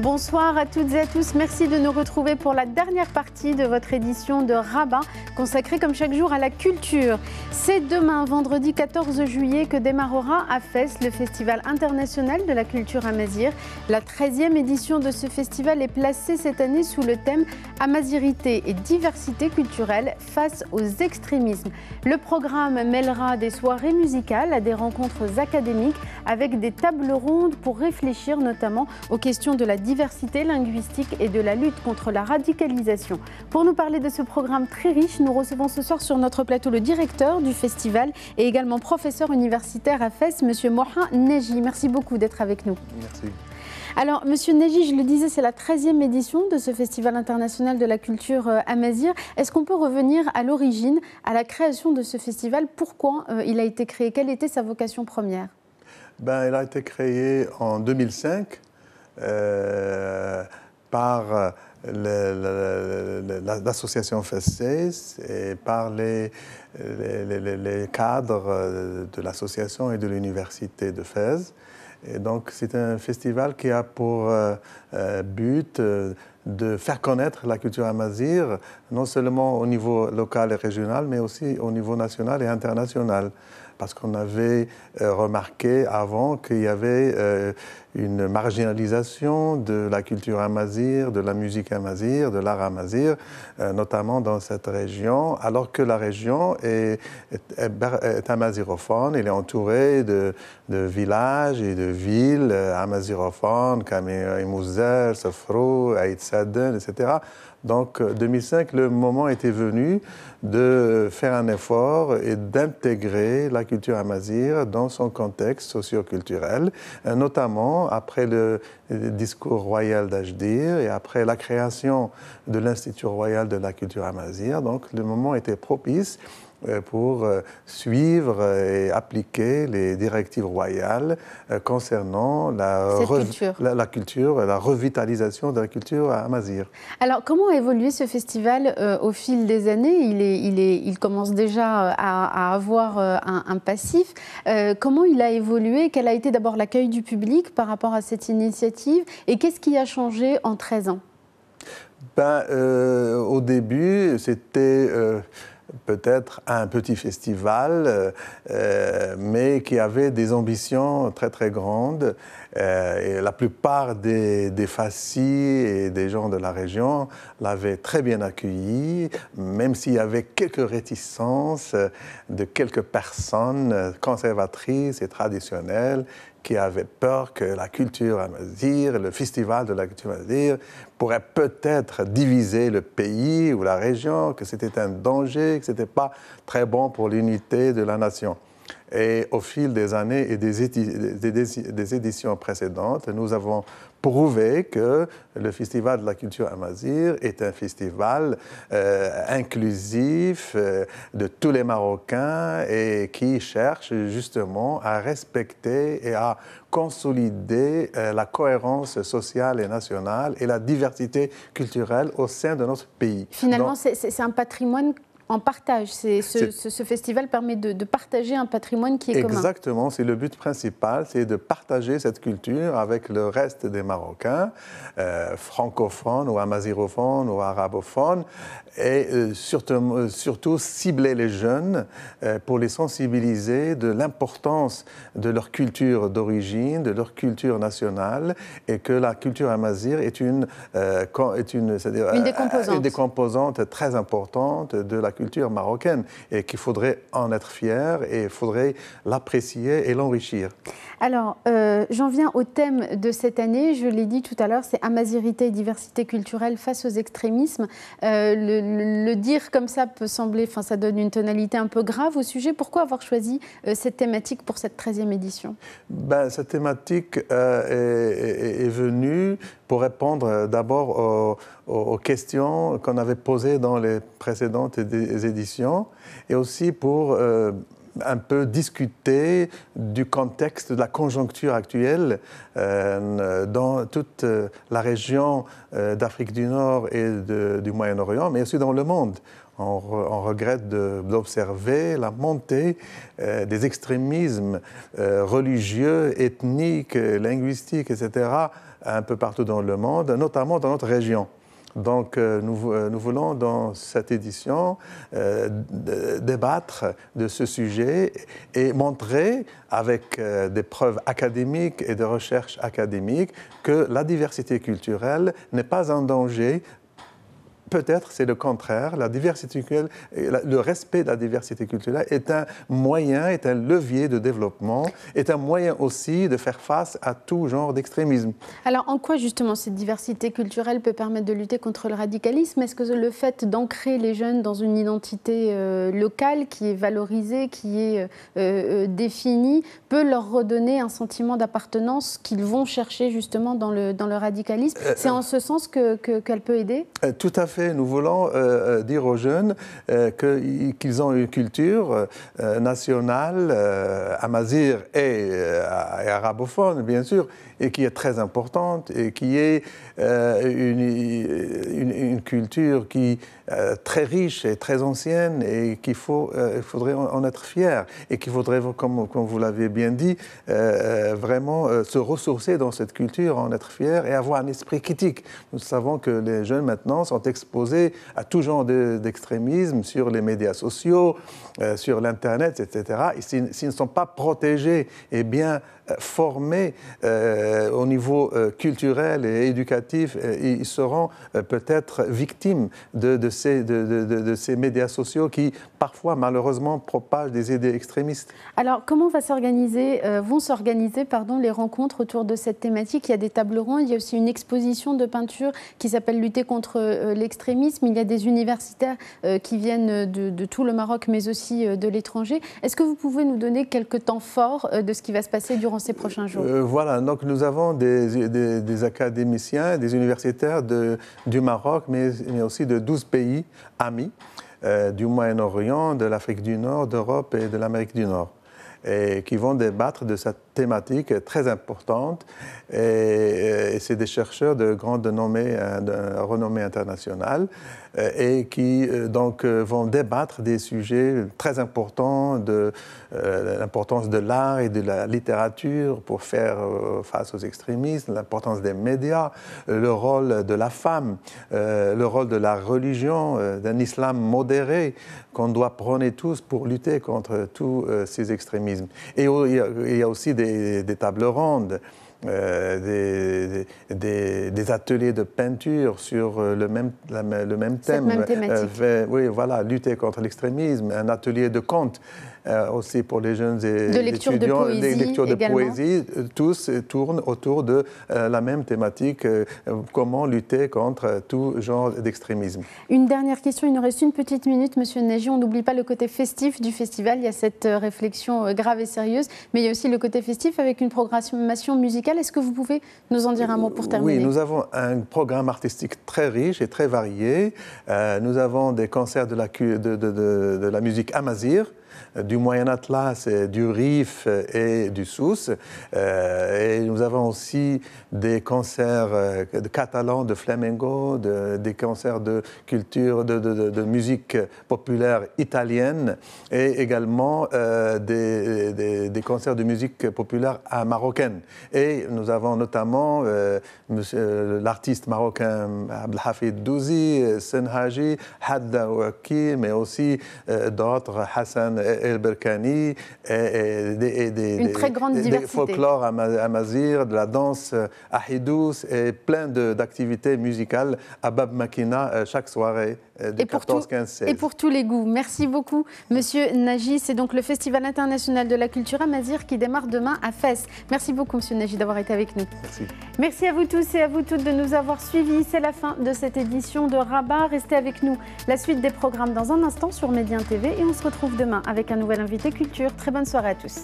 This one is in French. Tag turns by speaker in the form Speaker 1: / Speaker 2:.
Speaker 1: Bonsoir à toutes et à tous. Merci de nous retrouver pour la dernière partie de votre édition de Rabat, consacrée comme chaque jour à la culture. C'est demain, vendredi 14 juillet, que démarrera à Fès le Festival international de la culture amazigh. La 13e édition de ce festival est placée cette année sous le thème Amazirité et diversité culturelle face aux extrémismes. Le programme mêlera des soirées musicales à des rencontres académiques avec des tables rondes pour réfléchir notamment aux questions de la diversité linguistique et de la lutte contre la radicalisation. Pour nous parler de ce programme très riche, nous recevons ce soir sur notre plateau le directeur du festival et également professeur universitaire à Fès, M. Moha Neji. Merci beaucoup d'être avec nous.
Speaker 2: Merci.
Speaker 1: Alors, Monsieur Neji, je le disais, c'est la 13e édition de ce Festival international de la culture amazigh. Est-ce qu'on peut revenir à l'origine, à la création de ce festival? Pourquoi il a été créé? Quelle était sa vocation première?
Speaker 2: Il a été créé en 2005 par l'association FESCES et par les cadres de l'association et de l'université de Fès. Et donc, c'est un festival qui a pour but de faire connaître la culture amazigh, non seulement au niveau local et régional, mais aussi au niveau national et international. Parce qu'on avait remarqué avant qu'il y avait une marginalisation de la culture amazigh, de la musique amazigh, de l'art amazigh, notamment dans cette région, alors que la région est amazighophone. Elle est entourée de villages et de villes amazigophones comme Mouzer, Sofrou, Aït Saden, etc. Donc, 2005, le moment était venu de faire un effort et d'intégrer la culture amazigh dans son contexte socio-culturel, notamment après le discours royal d'Ajdir et après la création de l'Institut royal de la culture amazigh. Donc, le moment était propice pour suivre et appliquer les directives royales concernant la culture, la revitalisation de la culture amazigh.
Speaker 1: Alors, comment a évolué ce festival au fil des années? Il commence déjà à avoir un passif. Comment il a évolué? Quel a été d'abord l'accueil du public par rapport à cette initiative? Et qu'est-ce qui a changé en 13 ans?
Speaker 2: Au début, c'était peut-être un petit festival, mais qui avait des ambitions très très grandes. Et la plupart des Fassi et des gens de la région l'avaient très bien accueilli, même s'il y avait quelques réticences de quelques personnes conservatrices et traditionnelles qui avaient peur que la culture amazigh, le festival de la culture amazigh, pourrait peut-être diviser le pays ou la région, que c'était un danger, que ce n'était pas très bon pour l'unité de la nation. Et au fil des années et des éditions précédentes, nous avons prouvé que le Festival de la culture amazigh est un festival inclusif de tous les Marocains et qui cherche justement à respecter et à consolider la cohérence sociale et nationale et la diversité culturelle au sein de notre pays.
Speaker 1: Finalement, c'est un patrimoine en partage. Ce festival permet de partager un patrimoine qui est commun.
Speaker 2: Exactement, c'est le but principal, c'est de partager cette culture avec le reste des Marocains, francophones ou amazigophones ou arabophones, et surtout cibler les jeunes pour les sensibiliser de l'importance de leur culture d'origine, de leur culture nationale, et que la culture amazigh est une des composantes très importantes de la culture marocaine et qu'il faudrait en être fier et il faudrait l'apprécier et l'enrichir.
Speaker 1: Alors, j'en viens au thème de cette année, je l'ai dit tout à l'heure, c'est Amazirité et diversité culturelle face aux extrémismes. Le dire comme ça peut sembler, ça donne une tonalité un peu grave au sujet. Pourquoi avoir choisi cette thématique pour cette 13e édition?
Speaker 2: Cette thématique est venue pour répondre d'abord aux questions qu'on avait posées dans les précédentes éditions et aussi pour un peu discuter du contexte, de la conjoncture actuelle dans toute la région d'Afrique du Nord et du Moyen-Orient, mais aussi dans le monde. on regrette d'observer la montée des extrémismes religieux, ethniques, linguistiques, etc., un peu partout dans le monde, notamment dans notre région. Donc nous voulons dans cette édition débattre de ce sujet et montrer avec des preuves académiques et de recherches académiques que la diversité culturelle n'est pas un danger. Peut-être c'est le contraire, la diversité culturelle, le respect de la diversité culturelle est un moyen, est un levier de développement, est un moyen aussi de faire face à tout genre d'extrémisme.
Speaker 1: Alors en quoi justement cette diversité culturelle peut permettre de lutter contre le radicalisme? Est-ce que le fait d'ancrer les jeunes dans une identité locale qui est valorisée, qui est définie, peut leur redonner un sentiment d'appartenance qu'ils vont chercher justement dans le radicalisme? C'est en ce sens qu'elle peut aider?
Speaker 2: Tout à fait. Nous voulons dire aux jeunes qu'ils ont une culture nationale, amazigh et arabophone, bien sûr, et qui est très importante, et qui est une culture qui très riche et très ancienne, et il faudrait en être fier, et qu'il faudrait, comme vous l'avez bien dit, vraiment se ressourcer dans cette culture, en être fier et avoir un esprit critique. Nous savons que les jeunes maintenant sont exposés à tout genre d'extrémisme sur les médias sociaux, sur l'Internet, etc. Et s'ils ne sont pas protégés et bien formés au niveau culturel et éducatif, ils seront peut-être victimes de ces médias sociaux qui, parfois, malheureusement, propagent des idées extrémistes.
Speaker 1: Alors, comment vont s'organiser les rencontres autour de cette thématique? Il y a des tables rondes, il y a aussi une exposition de peinture qui s'appelle « Lutter contre l'extrémisme ». Il y a des universitaires qui viennent de tout le Maroc, mais aussi de l'étranger. Est-ce que vous pouvez nous donner quelques temps forts de ce qui va se passer durant ces prochains jours?
Speaker 2: Voilà, donc nous avons des académiciens, des universitaires du Maroc, mais aussi de 12 pays amis, du Moyen-Orient, de l'Afrique du Nord, d'Europe et de l'Amérique du Nord, et qui vont débattre de cette thématique très importante. Et c'est des chercheurs de grande renommée internationale et qui donc vont débattre des sujets très importants de l'importance de l'art et de la littérature pour faire face aux extrémistes, l'importance des médias, le rôle de la femme, le rôle de la religion, d'un islam modéré qu'on doit prôner tous pour lutter contre tous ces extrémismes. Et il y a aussi des tables rondes, des ateliers de peinture sur le même thème.
Speaker 1: Cette même thématique.
Speaker 2: Oui, voilà, lutter contre l'extrémisme, un atelier de contes. Aussi pour les jeunes étudiants, des lectures de poésie, tous tournent autour de la même thématique, comment lutter contre tout genre d'extrémisme.
Speaker 1: Une dernière question, il nous reste une petite minute, Monsieur Nagy. On n'oublie pas le côté festif du festival, il y a cette réflexion grave et sérieuse, mais il y a aussi le côté festif avec une programmation musicale. Est-ce que vous pouvez nous en dire un mot pour terminer?
Speaker 2: Oui, nous avons un programme artistique très riche et très varié. Nous avons des concerts de la musique amazigh, du Moyen Atlas, du Rif et du Souss. Et nous avons aussi des concerts de catalans, de flamenco, des concerts de culture, de musique populaire italienne et également des concerts de musique populaire marocaine. Et nous avons notamment l'artiste marocain Abdelhafid Douzi, Senhaji, Hadda Ouaki, mais aussi d'autres, Hassan El-Berkani, et des folklores amazigh, de la danse ahidous et plein d'activités musicales à Bab Makina chaque soirée du 14, 15, 16.
Speaker 1: Et pour tous les goûts. Merci beaucoup, Monsieur Nagy. C'est donc le Festival international de la culture amazigh qui démarre demain à Fès. Merci beaucoup, Monsieur Nagy, d'avoir été avec nous.
Speaker 2: Merci.
Speaker 1: Merci à vous tous et à vous toutes de nous avoir suivis. C'est la fin de cette édition de Rabat. Restez avec nous. La suite des programmes dans un instant sur Médien TV et on se retrouve demain avec un nouvel invité culture. Très bonne soirée à tous.